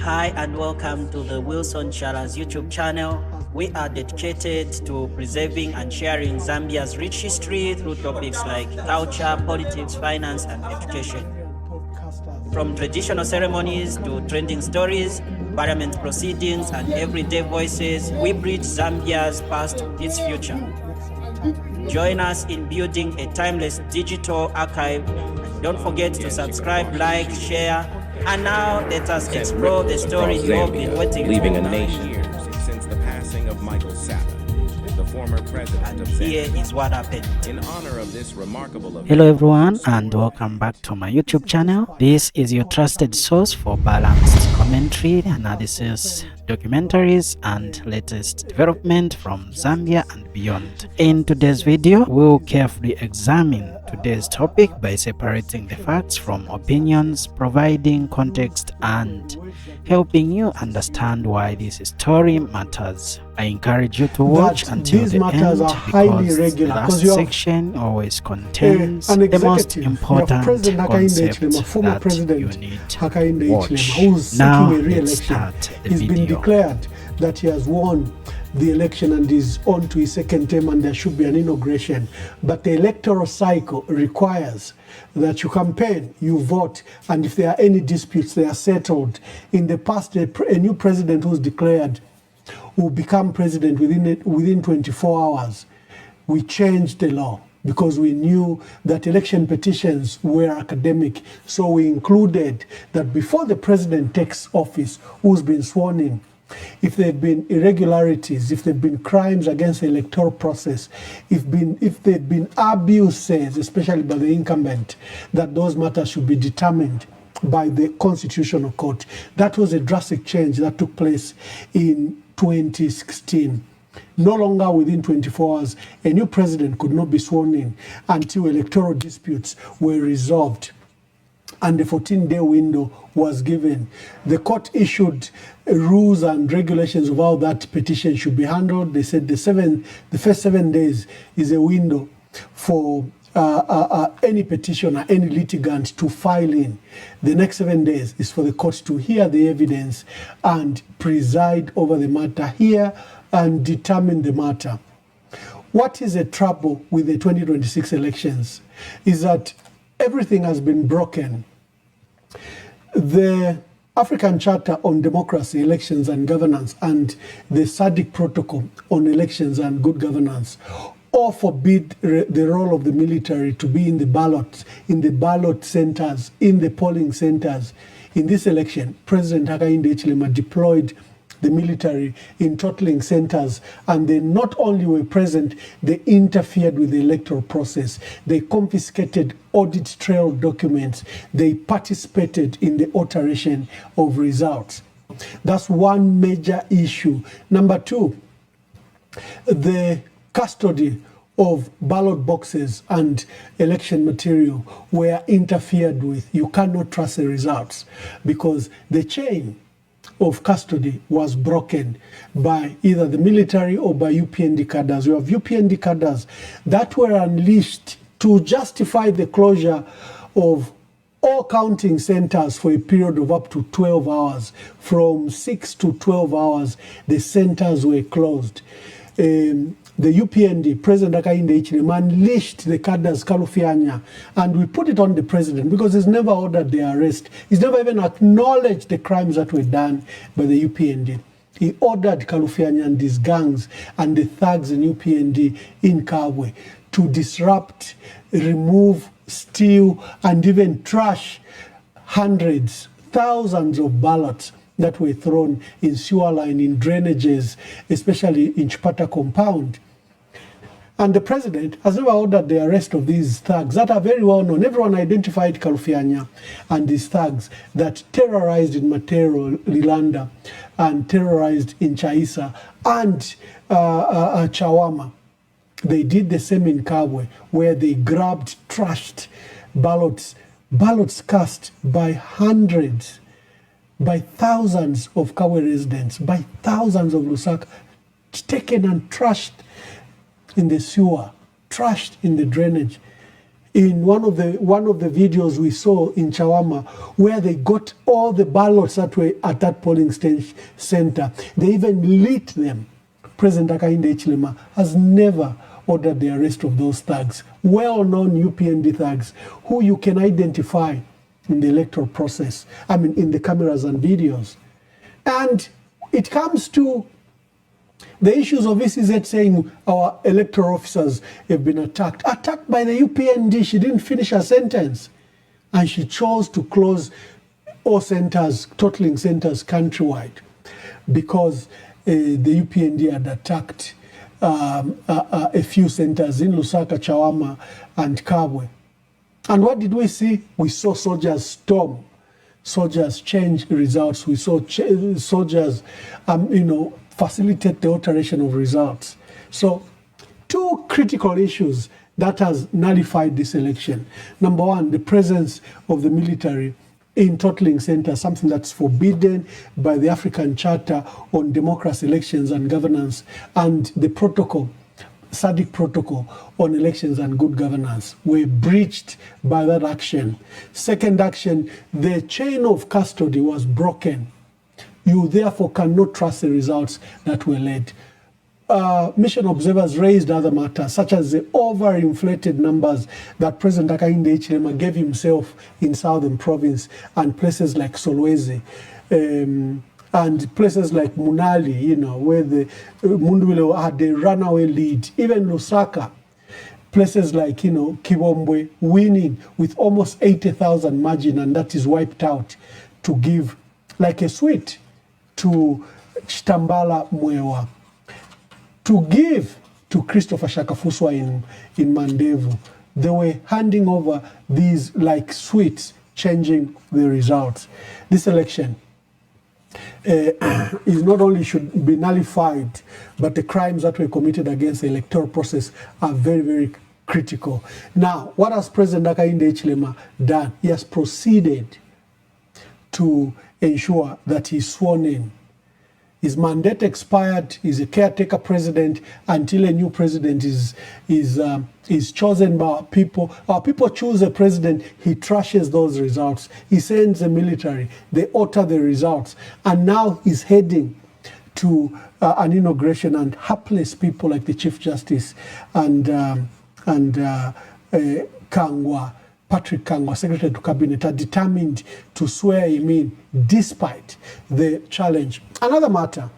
Hi and welcome to the Wilson Chala's YouTube channel. We are dedicated to preserving and sharing Zambia's rich history through topics like culture, politics, finance, and education. From traditional ceremonies to trending stories, parliament proceedings, and everyday voices, we bridge Zambia's past to its future. Join us in building a timeless digital archive. Don't forget to subscribe, like, share, and now let us explore the story you've been waiting for. Leaving a nation since the passing of Michael Sata, the former president of Zambia. Here is what happened. In honor of this remarkable event. Hello everyone and welcome back to my YouTube channel. This is your trusted source for balanced commentary, analysis, documentaries, and latest development from Zambia and beyond. In today's video, we'll carefully examine today's topic by separating the facts from opinions, providing context, and helping you understand why this story matters. I encourage you to watch until the end because the last section always contains the most important concepts that you need to watch. Now let's start the video. It's been declared that he has won the election and is on to his second term and there should be an inauguration. But the electoral cycle requires that you campaign, you vote, and if there are any disputes, they are settled. In the past, a new president who's declared will become president within 24 hours. We changed the law because we knew that election petitions were academic. So we included that before the president takes office, who's been sworn in, if there have been irregularities, if there have been crimes against the electoral process, if there have been abuses, especially by the incumbent, that those matters should be determined by the Constitutional Court. That was a drastic change that took place in 2016. No longer within 24 hours, a new president could not be sworn in until electoral disputes were resolved. And the 14-day window was given. The court issued rules and regulations of how that petition should be handled. They said the first 7 days is a window for any petitioner, any litigant to file in. The next 7 days is for the court to hear the evidence and preside over the matter, hear and determine the matter. What is the trouble with the 2026 elections is that everything has been broken. The African Charter on Democracy, Elections and Governance, and the SADC Protocol on Elections and Good Governance all forbid the role of the military to be in the ballot centers, in the polling centers. In this election, President Hakainde Hichilema deployed the military in totaling centers, and they not only were present, they interfered with the electoral process. They confiscated audit trail documents. They participated in the alteration of results. That's one major issue. Number two, the custody of ballot boxes and election material were interfered with. You cannot trust the results because the chain of custody was broken by either the military or by UPND cadres. You have UPND cadres that were unleashed to justify the closure of all counting centers for a period of up to 12 hours. From 6 to 12 hours, the centers were closed. The UPND, President Hakainde Hichilema, unleashed the cadres Kalufianya, and we put it on the president because he's never ordered their arrest. He's never even acknowledged the crimes that were done by the UPND. He ordered Kalufianya and his gangs and the thugs in UPND in Kabwe to disrupt, remove, steal, and even trash hundreds, thousands of ballots that were thrown in sewer line, in drainages, especially in Chipata compound. And the president has never ordered the arrest of these thugs that are very well known. Everyone identified Kalufianya and these thugs that terrorized in Matero, Lilanda, and terrorized in Chaisa and Chawama. They did the same in Kabwe, where they grabbed, trashed ballots cast by hundreds, by thousands of Kawe residents, by thousands of Lusaka, taken and trashed in the sewer, trashed in the drainage. in one of the videos we saw in Chawama, where they got all the ballots that were at that polling center. They even lit them. President Hakainde Hichilema has never ordered the arrest of those thugs, well-known UPND thugs, who you can identify in the electoral process, I mean, in the cameras and videos. And it comes to the issues of ECZ saying our electoral officers have been attacked by the UPND. She didn't finish her sentence, and she chose to close all centers, totaling centers countrywide, because the UPND had attacked a few centers in Lusaka, Chawama, and Kabwe. And what did we see? We saw soldiers storm, soldiers change results. We saw soldiers, facilitate the alteration of results. So, two critical issues that has nullified this election. Number one, the presence of the military in totaling centers, something that's forbidden by the African Charter on Democracy, Elections and Governance, and the protocol, SADC protocol on elections and good governance, were breached by that action. Second action, the chain of custody was broken. You therefore cannot trust the results that were led. Mission observers raised other matters, such as the overinflated numbers that President Hakainde Hichilema gave himself in Southern Province and places like Solwezi, and places like Munali, where the Mundubile had a runaway lead. Even Lusaka, places like, Kibombwe, winning with almost 80,000 margin, and that is wiped out to give like a sweet to Chitambala Mwewa, to give to Christopher Shakafuswa in Mandevu. They were handing over these like sweets, changing the results. This election is not only should be nullified, but the crimes that were committed against the electoral process are very, very critical. Now, what has President Hakainde Hichilema done? He has proceeded to ensure that he's sworn in. His mandate expired. He's a caretaker president until a new president is chosen by our people. Our people choose a president. He trashes those results. He sends the military. They alter the results. And now he's heading to an inauguration, and hapless people like the Chief Justice and Kangwa, Patrick Kangwa, Secretary to Cabinet, are determined to swear him in despite the challenge. Another matter,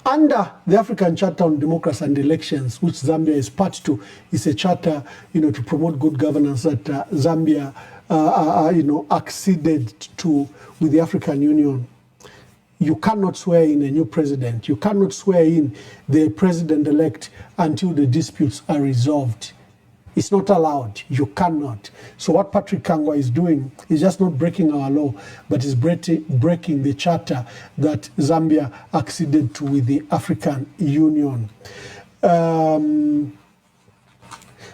under the African Charter on Democracy and Elections, which Zambia is part to, is a charter, to promote good governance that Zambia, acceded to with the African Union. You cannot swear in a new president. You cannot swear in the president-elect until the disputes are resolved. It's not allowed. You cannot. So what Patrick Kangwa is doing is just not breaking our law, but is breaking the charter that Zambia acceded to with the African Union.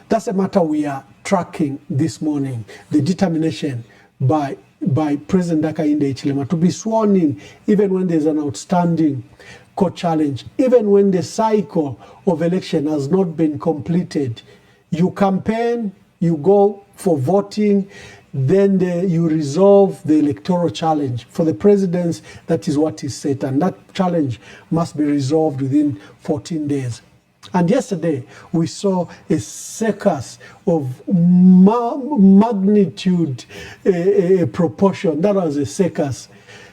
That's a matter we are tracking this morning. The determination by President Hakainde Hichilema to be sworn in, even when there's an outstanding court challenge, even when the cycle of election has not been completed. You campaign, you go for voting, then you resolve the electoral challenge. For the presidents, that is what is set, and that challenge must be resolved within 14 days. And yesterday, we saw a circus of magnitude, a proportion. That was a circus.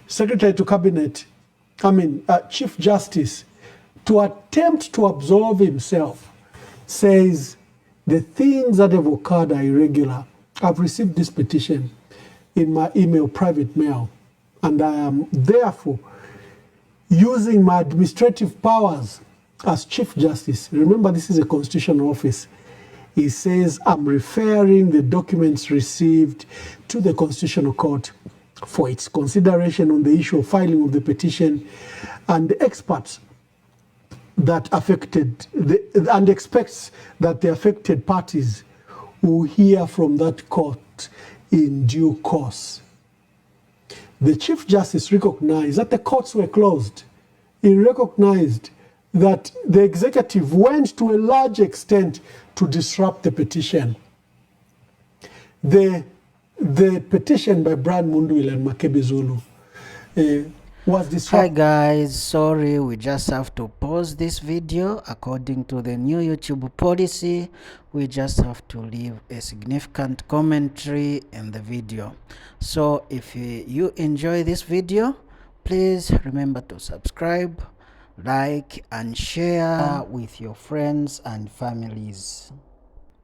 Secretary to Cabinet, Chief Justice, to attempt to absolve himself, says the things that have occurred are irregular. I've received this petition in my email, private mail, and I am therefore using my administrative powers as Chief Justice. Remember, this is a constitutional office. He says, I'm referring the documents received to the Constitutional Court for its consideration on the issue of filing of the petition, and the experts that affected, and expects that the affected parties will hear from that court in due course. The Chief Justice recognized that the courts were closed. He recognized that the executive went to a large extent to disrupt the petition. the petition by Brian Mundubile and Makebi Zulu was disrupted. Hi guys, sorry, we just have to pause this video. According to the new YouTube policy, we just have to leave a significant commentary in the video. So if you enjoy this video, please remember to subscribe, like and share with your friends and families.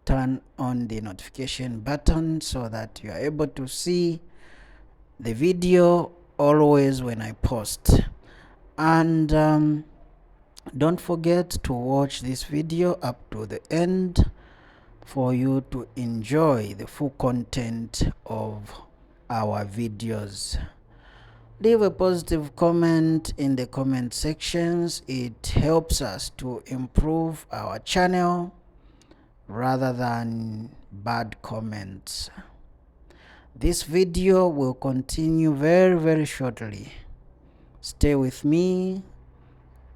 Turn on the notification button so that you are able to see the video always when I post. And don't forget to watch this video up to the end for you to enjoy the full content of our videos. Leave a positive comment in the comment sections. It helps us to improve our channel rather than bad comments. This video will continue very shortly. Stay with me.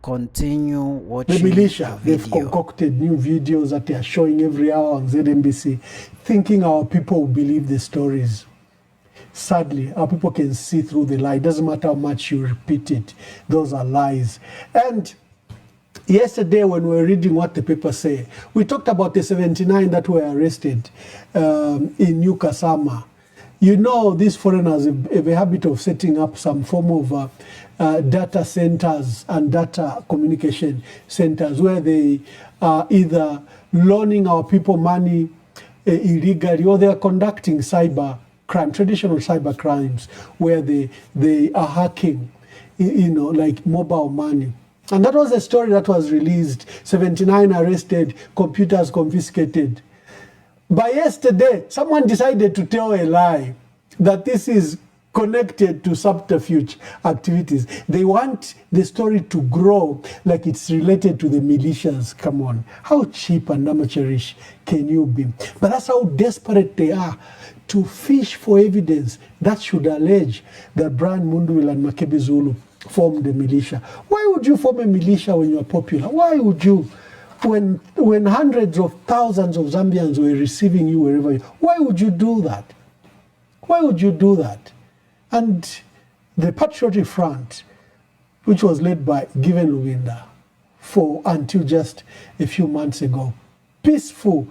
Continue watching the militia. The They've concocted new videos that they are showing every hour on ZNBC, thinking our people will believe the stories. Sadly, our people can see through the lie. It doesn't matter how much you repeat it. Those are lies. And yesterday, when we were reading what the papers say, we talked about the 79 that were arrested in New Kasama. You know, these foreigners have a habit of setting up some form of data centers and data communication centers where they are either loaning our people money illegally, or they are conducting cyber crime, traditional cyber crimes, where they are hacking, you know, like mobile money. And that was a story that was released. 79 arrested, computers confiscated. By yesterday, someone decided to tell a lie that this is connected to subterfuge activities. They want the story to grow like it's related to the militias. Come on. How cheap and amateurish can you be? But that's how desperate they are to fish for evidence that should allege that Brian Mundubile and Makebi Zulu formed a militia. Why would you form a militia when you're popular? Why would you? When hundreds of thousands of Zambians were receiving you wherever you, why would you do that? Why would you do that? And the Patriotic Front, which was led by Given Lubinda until just a few months ago, peaceful.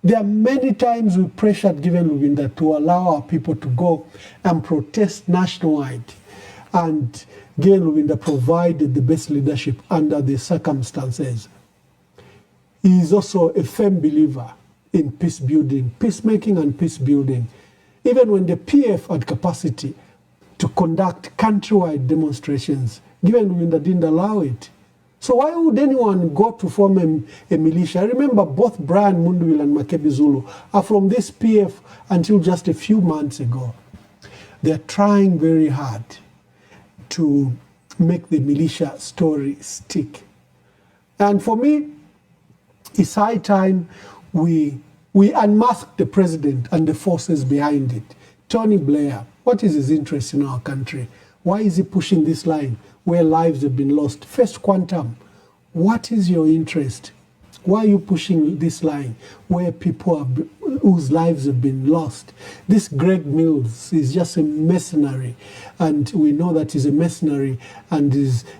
There are many times we pressured Given Lubinda to allow our people to go and protest nationwide. And Given Lubinda provided the best leadership under the circumstances. He is also a firm believer in peace building, peacemaking and peace building. Even when the PF had capacity to conduct countrywide demonstrations, Given Lubinda didn't allow it. So why would anyone go to form a militia? I remember both Brian Mundubile and Makebi Zulu are from this PF until just a few months ago. They're trying very hard to make the militia story stick. And for me, it's high time we unmask the president and the forces behind it. Tony Blair, what is his interest in our country? Why is he pushing this line where lives have been lost? First Quantum, what is your interest? Why are you pushing this line where people whose lives have been lost? This Greg Mills is just a mercenary, and we know that he's a mercenary and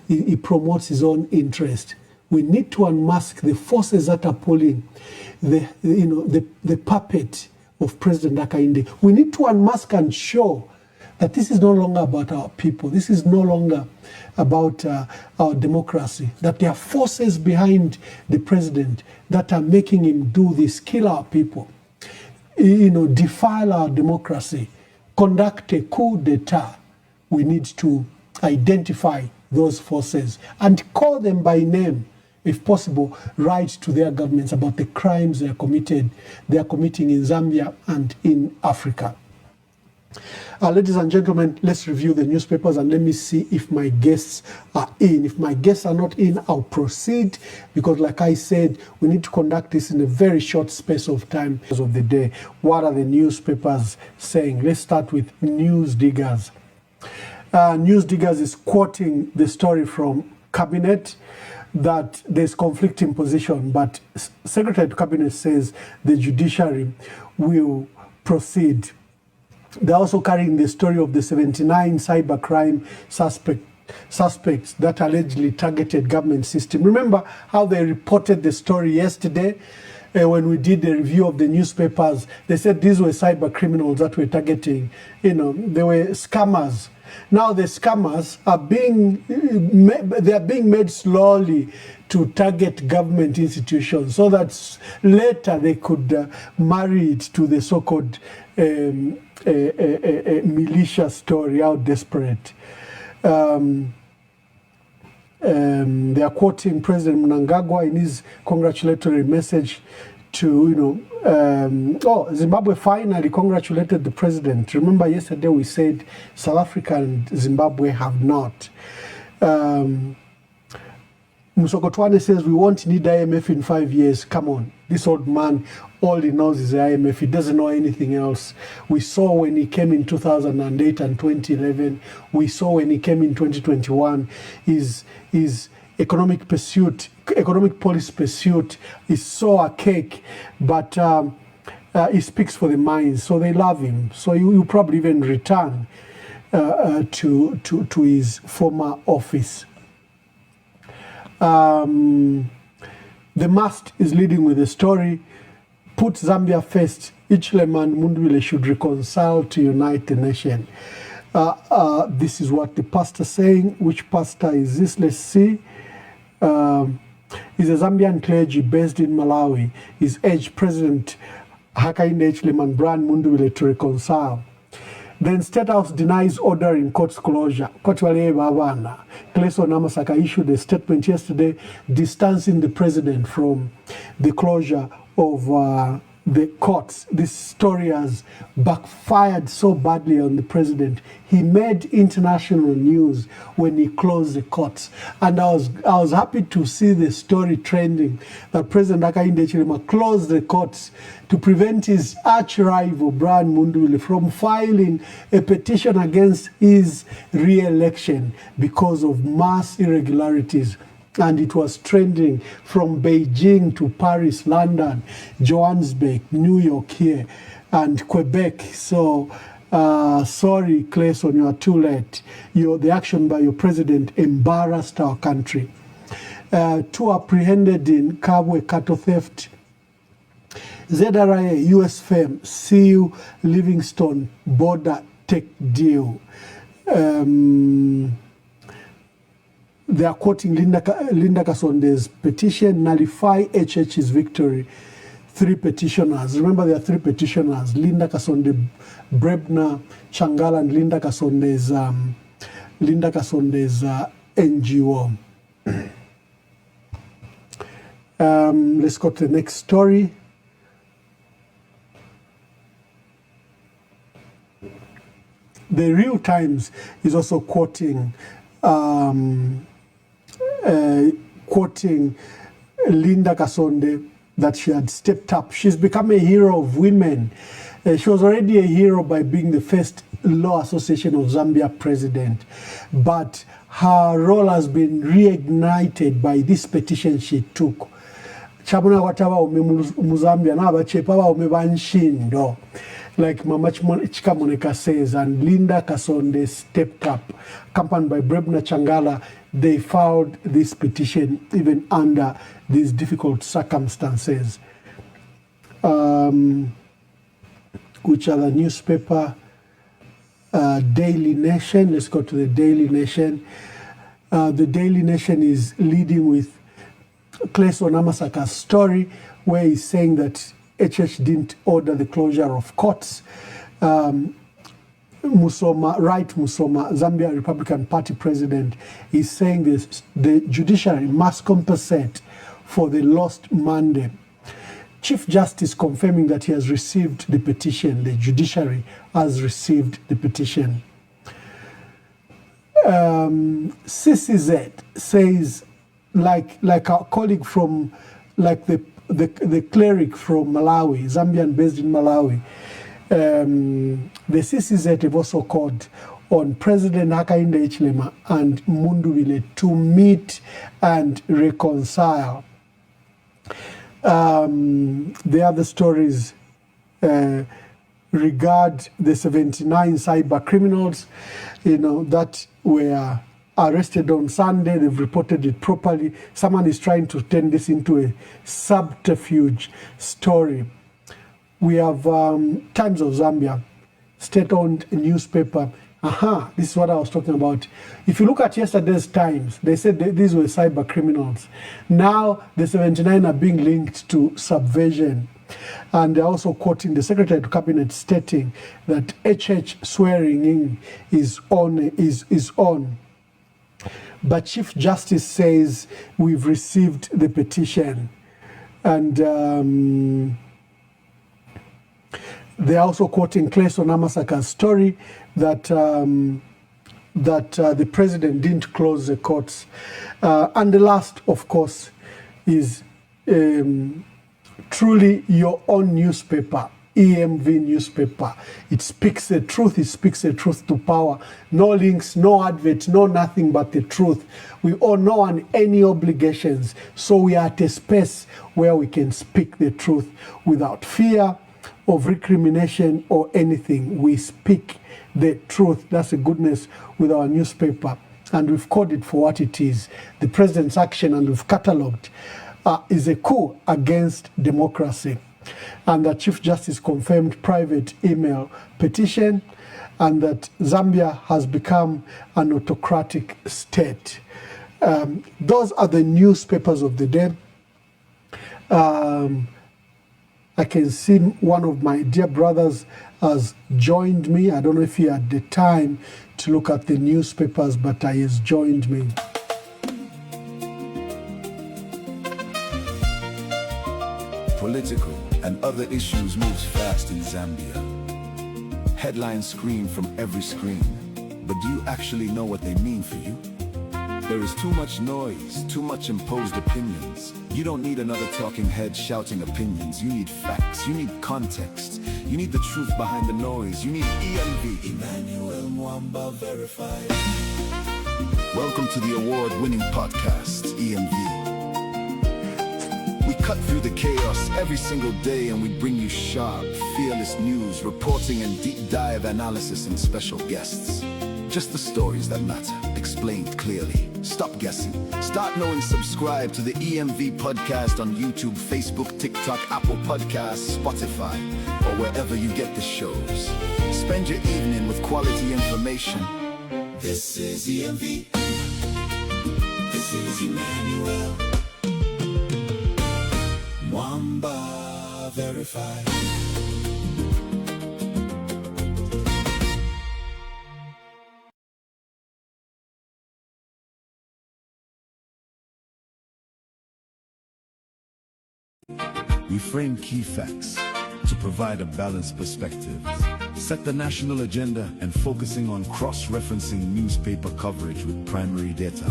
he promotes his own interest. We need to unmask the forces that are pulling the puppet of President Hakainde. We need to unmask and show that this is no longer about our people. This is no longer about our democracy. That there are forces behind the president that are making him do this, kill our people, defile our democracy, conduct a coup d'etat. We need to identify those forces and call them by name, if possible, write to their governments about the crimes they are committing in Zambia and in Africa. Ladies and gentlemen, let's review the newspapers and let me see if my guests are in. If my guests are not in, I'll proceed because, like I said, we need to conduct this in a very short space of time of the day. What are the newspapers saying? Let's start with News Diggers. News Diggers is quoting the story from Cabinet that there's conflicting position, but Secretary of Cabinet says the judiciary will proceed. They're also carrying the story of the 79 cybercrime suspects that allegedly targeted government system. Remember how they reported the story yesterday when we did the review of the newspapers? They said these were cyber criminals that were targeting, they were scammers. Now the scammers are being made slowly to target government institutions so that later they could marry it to the so-called militia story, how desperate. They are quoting President Mnangagwa in his congratulatory message to, Zimbabwe finally congratulated the president. Remember yesterday we said South Africa and Zimbabwe have not. Musokotwane says we won't need IMF in 5 years. Come on, this old man, all he knows is the IMF. He doesn't know anything else. We saw when he came in 2008 and 2011. We saw when he came in 2021. His economic policy pursuit is so archaic, but he speaks for the minds, so they love him. So he will probably even return to his former office. The Mast is leading with the story. Put Zambia first. Hichilema and Mundubile should reconcile to unite the nation. This is what the pastor is saying. Which pastor is this? Let's see. Is a Zambian clergy based in Malawi. He's urged President Hakainde Hichilema and Brian Mundubile to reconcile. Then State House denies order in court's closure. Cleso Namasaka issued a statement yesterday distancing the president from the closure of the courts. This story has backfired so badly on the president. He made international news when he closed the courts. And I was happy to see the story trending that President Hakainde Hichilema closed the courts to prevent his arch-rival Brian Mundubile from filing a petition against his re-election because of mass irregularities. And it was trending from Beijing to Paris, London, Johannesburg, New York here, and Quebec. So, sorry, Clayson, you are too late. The action by your president embarrassed our country. 2 apprehended in Kabwe cattle theft. ZRA US firm seal Livingstone border tech deal. They are quoting Linda Kasonde's petition, nullify HH's victory. 3 petitioners. Remember, there are 3 petitioners: Linda Kasonde, Brebna Changala, and Linda Kasonde's NGO. Let's go to the next story. The Real Times is also quoting Linda Kasonde, that she had stepped up. She's become a hero of women. She was already a hero by being the first Law Association of Zambia president, but her role has been reignited by this petition she took. Chabona wataba Muzambia na bachepa banshindo, like Mama Chikamoneka says, and Linda Kasonde stepped up, accompanied by Brebna Changala. They filed this petition even under these difficult circumstances. Which other newspaper? Daily Nation. Let's go to the Daily Nation. The Daily Nation is leading with Clayson Namasaka's story, where he's saying that HH didn't order the closure of courts. Musoma, Zambia Republican Party president, is saying this: the judiciary must compensate for the lost Monday. Chief Justice confirming that he has received the petition. The judiciary has received the petition. CCZ says, like our colleague from, like the cleric from Malawi, Zambian based in Malawi, the CCZ have also called on President Hakainde Hichilema and Mundubile to meet and reconcile. The other stories regard the 79 cyber criminals, that were arrested on Sunday. They've reported it properly. Someone is trying to turn this into a subterfuge story. We have Times of Zambia, state-owned newspaper. This is what I was talking about. If you look at yesterday's Times, they said these were cyber criminals. Now the 79 are being linked to subversion. And they're also quoting the Secretary to Cabinet stating that HH swearing in is on. But Chief Justice says we've received the petition. And they're also quoting Clayson Amasaka's story that the president didn't close the courts. And the last, of course, is truly your own newspaper, EMV newspaper. It speaks the truth. It speaks the truth to power. No links, no adverts, no nothing but the truth. We owe no one any obligations. So we are at a space where we can speak the truth without fear of recrimination or anything. We speak the truth. That's the goodness with our newspaper. And we've called it for what it is. The president's action, and we've catalogued, is a coup against democracy. And that Chief Justice confirmed private email petition, and that Zambia has become an autocratic state. Those are the newspapers of the day. I can see one of my dear brothers has joined me. I don't know if he had the time to look at the newspapers, but he has joined me. Political and other issues moves fast in Zambia. Headlines scream from every screen, but do you actually know what they mean for you? There is too much noise, too much imposed opinions. You don't need another talking head shouting opinions. You need facts, you need context. You need the truth behind the noise. You need EMV. Emmanuel Mwamba verified. Welcome to the award-winning podcast, EMV. We cut through the chaos every single day, and we bring you sharp, fearless news, reporting and deep dive analysis and special guests. Just the stories that matter, explained clearly. Stop guessing. Start knowing. Subscribe to the EMV podcast on YouTube, Facebook, TikTok, Apple Podcasts, Spotify, or wherever you get the shows. Spend your evening with quality information. This is EMV. This is Emmanuel Mwamba verified. We frame key facts to provide a balanced perspective, set the national agenda, and focusing on cross-referencing newspaper coverage with primary data,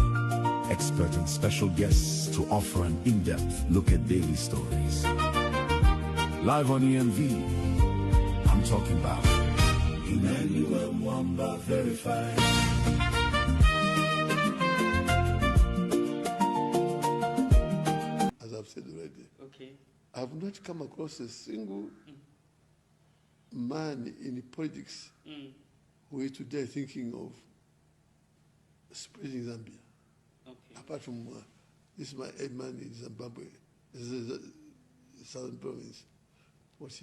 expert and special guests to offer an in-depth look at daily stories. Live on EMV, I'm talking about Emmanuel Mwamba verified. As I've said already, Okay. I've not come across a single man in politics who is today thinking of spreading Zambia. Okay. Apart from this is my man in Zimbabwe, this is the southern province. What is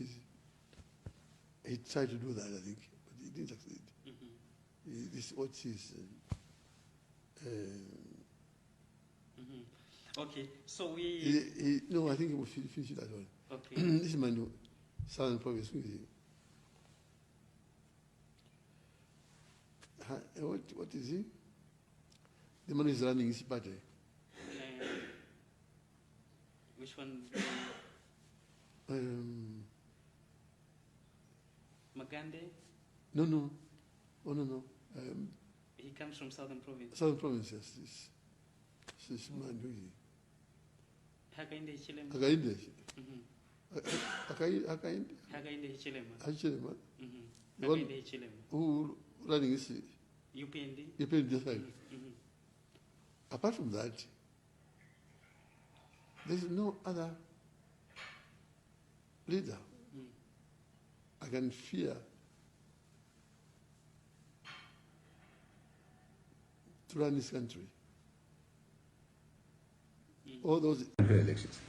he tried to do that, I think, but he didn't succeed. This what is Okay, so we... no, I think he will finish it at all. Okay. This is my southern province. What is he? The man is running his party. Which one? Magande? No. Oh, no. He comes from Southern Province. Southern province, yes. This man, who is he? Hakainde Hichilema. Hakainde. Hakainde. Hakainde Hichilema. Hichilema. Hakainde Hichilema. Who running his UPND. UPND side. Apart from that, there is no other leader. I can fear to run this country. All those elections.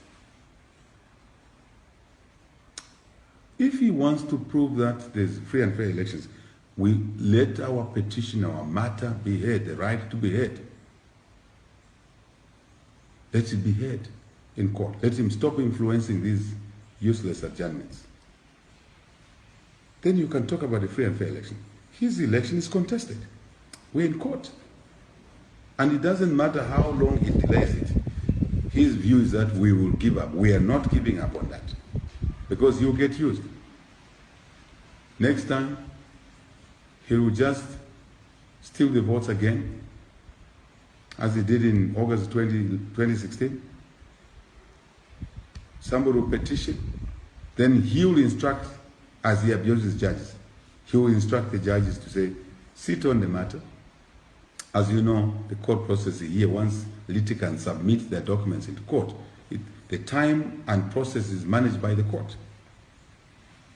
If he wants to prove that there's free and fair elections, we let our petition, our matter be heard, the right to be heard. Let it be heard in court. Let him stop influencing these useless adjournments. Then you can talk about a free and fair election. His election is contested. We're in court. And it doesn't matter how long he delays it. His view is that we will give up. We are not giving up on that. Because he'll get used. Next time, he will just steal the votes again, as he did in August 2016. Somebody will petition, then he will instruct, as he abuses judges, he will instruct the judges to say, sit on the matter. As you know, the court process here, once litigants submit their documents into court, the time and process is managed by the court.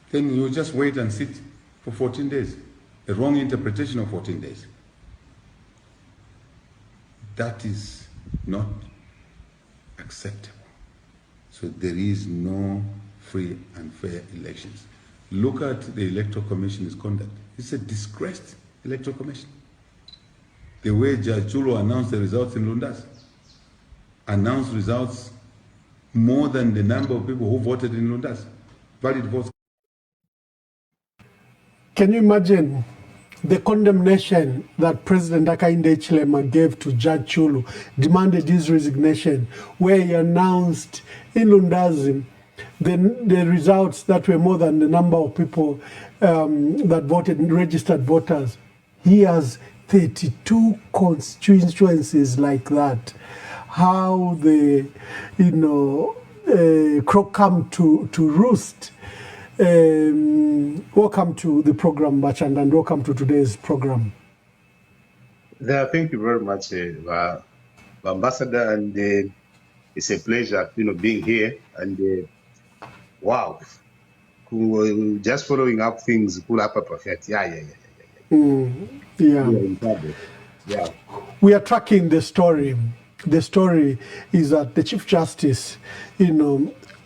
Then you just wait and sit for 14 days. A wrong interpretation of 14 days. That is not acceptable. So there is no free and fair elections. Look at the Electoral Commission's conduct. It's a disgraced Electoral Commission. The way Judge Zulu announced the results in Lundas, announced results more than the number of people who voted in Lundas, valid votes. Can you imagine the condemnation that President Hakainde Hichilema gave to Judge Zulu, demanded his resignation, where he announced in Lundazi the results that were more than the number of people that voted, registered voters. He has 32 constituencies like that. How the, crow come to roost. Welcome to the program, Bachand, and welcome to today's program. Thank you very much, Ambassador, and it's a pleasure, being here. And wow, just following up things, perfect. Yeah. Yeah. We are tracking the story. The story is that the Chief Justice,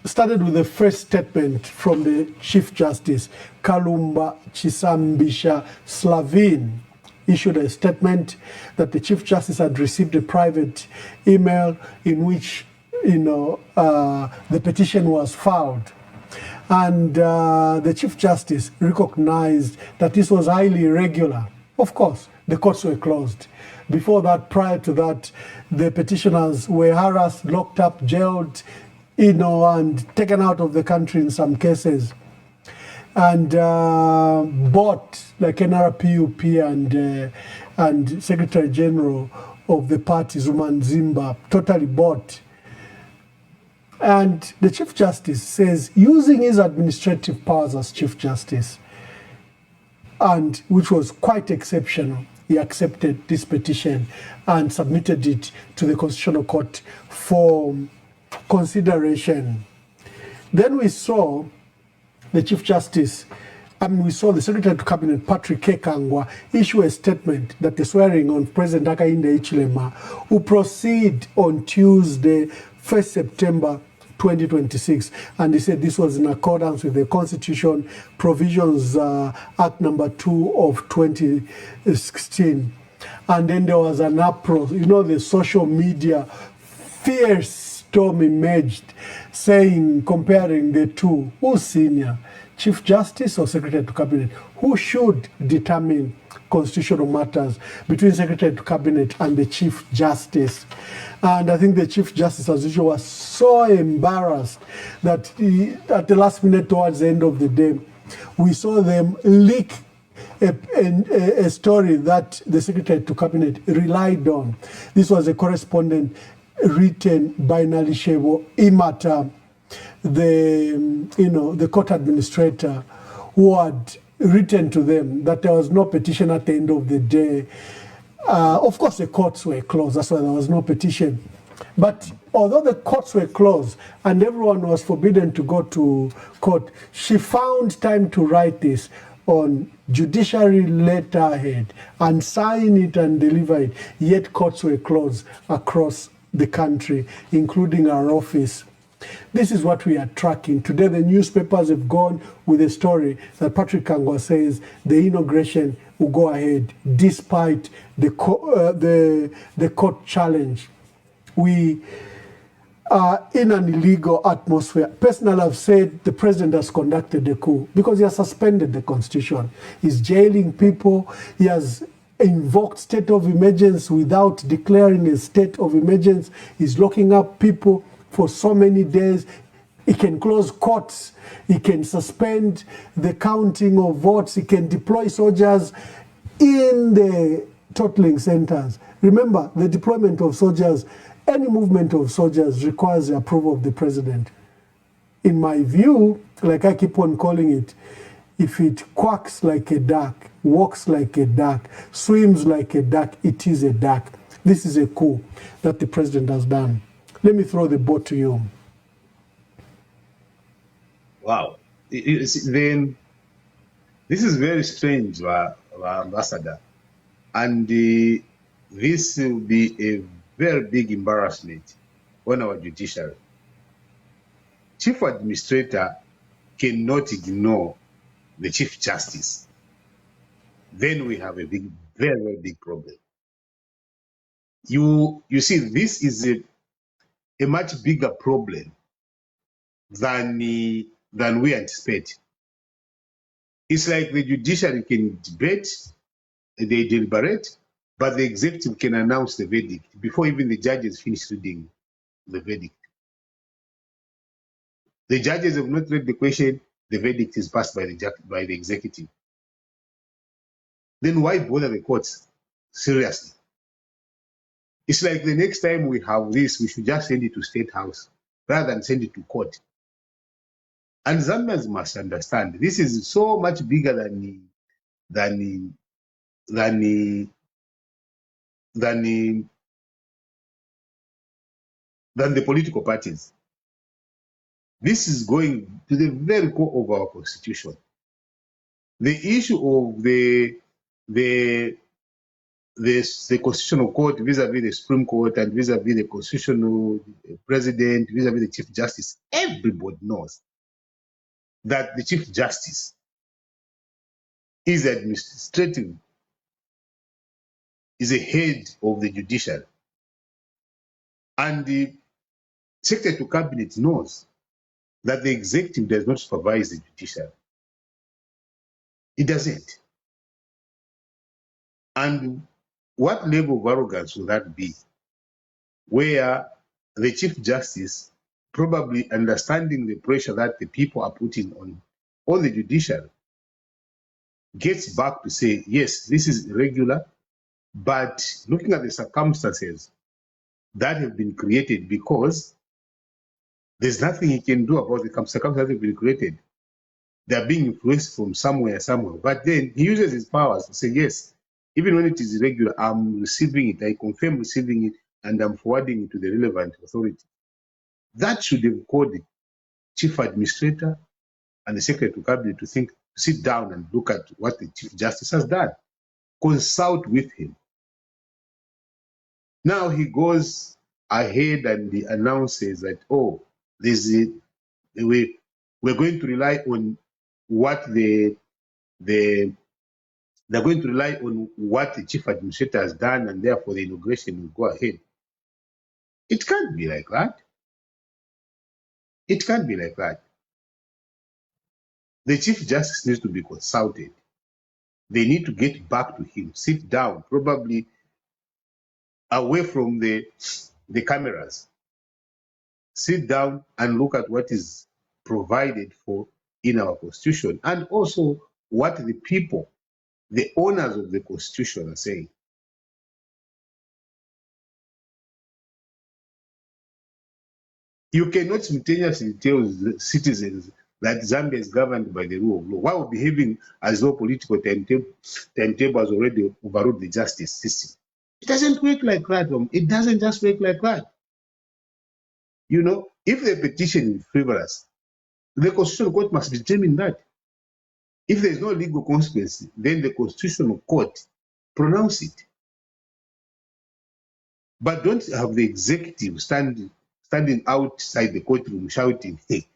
started with the first statement from the Chief Justice, Kalumba Chisambisha Slavin, issued a statement that the Chief Justice had received a private email in which, the petition was filed. And the Chief Justice recognized that this was highly irregular. Of course, the courts were closed. Before that, prior to that, the petitioners were harassed, locked up, jailed, and taken out of the country in some cases. And bought, like NRPUP and Secretary General of the party, Zuman Zimba, totally bought. And the Chief Justice says, using his administrative powers as Chief Justice, and which was quite exceptional, he accepted this petition and submitted it to the Constitutional Court for consideration. Then we saw the Chief Justice, we saw the Secretary to Cabinet, Patrick Kekangwa, issue a statement that the swearing on President Hakainde Hichilema, who proceed on Tuesday, 1st September 2026, and he said this was in accordance with the Constitution Provisions Act number 2 of 2016. And then there was an uproar, the social media fierce storm emerged, saying, comparing the two, who's senior, Chief Justice or Secretary to Cabinet? Who should determine constitutional matters between Secretary to Cabinet and the Chief Justice? And I think the Chief Justice, as usual, was so embarrassed that at the last minute, towards the end of the day, we saw them leak a story that the Secretary to Cabinet relied on. This was a correspondence written by Nalishebo Imata, the court administrator, who had written to them that there was no petition at the end of the day. Of course, the courts were closed, that's why there was no petition. But although the courts were closed and everyone was forbidden to go to court, she found time to write this on judiciary letterhead and sign it and deliver it. Yet courts were closed across the country, including our office. This is what we are tracking. Today, the newspapers have gone with a story that Patrick Kangwa says the inauguration will go ahead despite the court challenge. We are in an illegal atmosphere. Personally, I've said the president has conducted a coup because he has suspended the constitution. He's jailing people. He has invoked state of emergency without declaring a state of emergency. He's locking up people for so many days. He can close courts. He can suspend the counting of votes. He can deploy soldiers in the totaling centers. Remember, the deployment of soldiers, any movement of soldiers requires the approval of the president. In my view, like I keep on calling it, if it quacks like a duck, walks like a duck, swims like a duck, it is a duck. This is a coup that the president has done. Let me throw the ball to you. Wow. Then this is very strange, Ambassador. And this will be a very big embarrassment on our judiciary. Chief Administrator cannot ignore the Chief Justice. Then we have a big, very, very big problem. You see, this is a much bigger problem than we anticipate. It's like the judiciary can debate, they deliberate, but the executive can announce the verdict before even the judges finish reading the verdict. The judges have not read the question, the verdict is passed by the executive. Then why bother the courts? Seriously. It's like the next time we have this, we should just send it to State House rather than send it to court. And Zambians must understand this is so much bigger than the political parties. This is going to the very core of our constitution. The issue of the constitutional court vis-a-vis the Supreme Court and vis-a-vis the constitutional president, vis-a-vis the Chief Justice, everybody knows that the Chief Justice is administrative, is a head of the judiciary. And the Secretary to Cabinet knows that the executive does not supervise the judiciary. It doesn't. And what level of arrogance will that be? Where the Chief Justice, probably understanding the pressure that the people are putting on the judiciary, gets back to say, yes, this is irregular, but looking at the circumstances that have been created, because there's nothing he can do about the circumstances that have been created. They are being influenced from somewhere. But then he uses his powers to say, yes, even when it is irregular, I'm receiving it, I confirm receiving it, and I'm forwarding it to the relevant authority. That should have called the Chief Administrator and the Secretary to Cabinet to sit down and look at what the Chief Justice has done. Consult with him. Now he goes ahead and he announces that, oh, we're going to rely on what they're going to rely on what the Chief Administrator has done, and therefore the inauguration will go ahead. It can't be like that. It can't be like that. The Chief Justice needs to be consulted. They need to get back to him, sit down, probably away from the cameras. Sit down and look at what is provided for in our Constitution, and also what the people, the owners of the Constitution, are saying. You cannot simultaneously tell the citizens that Zambia is governed by the rule of law while behaving as though political timetable has already overruled the justice system. It doesn't work like that. It doesn't just work like that. You know, if the petition is frivolous, the Constitutional Court must determine that. If there is no legal consequence, then the Constitutional Court pronounce it. But don't have the executive standing outside the courtroom shouting, hey,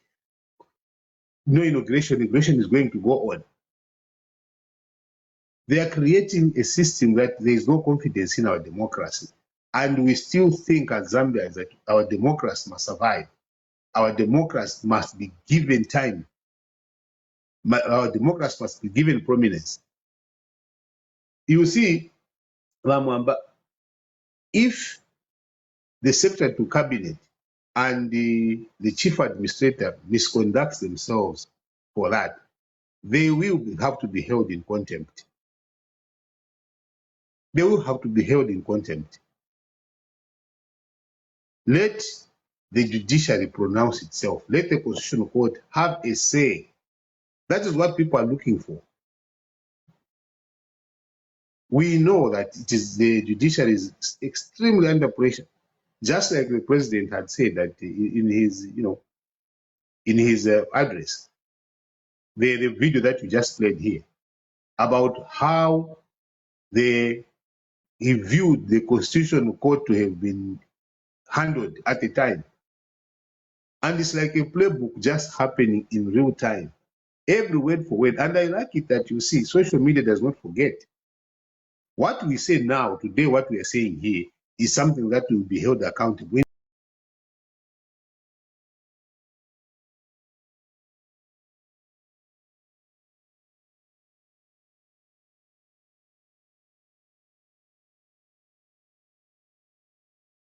no inauguration is going to go on. They are creating a system that there is no confidence in our democracy. And we still think as Zambians that our democracy must survive. Our democracy must be given time. Our democracy must be given prominence. You see, Mwamba, if the secretary to cabinet and the chief administrator misconducts themselves for that, they will have to be held in contempt. They will have to be held in contempt. Let the judiciary pronounce itself. Let the Constitutional Court have a say. That is what people are looking for. We know that it is the judiciary is extremely under pressure. Just like the president had said that in his address, the video that you just played here, about how he viewed the Constitutional Court to have been handled at the time. And it's like a playbook just happening in real time, every word for word. And I like it that you see, social media does not forget. What we say now, today, what we are saying here, is something that will be held accountable.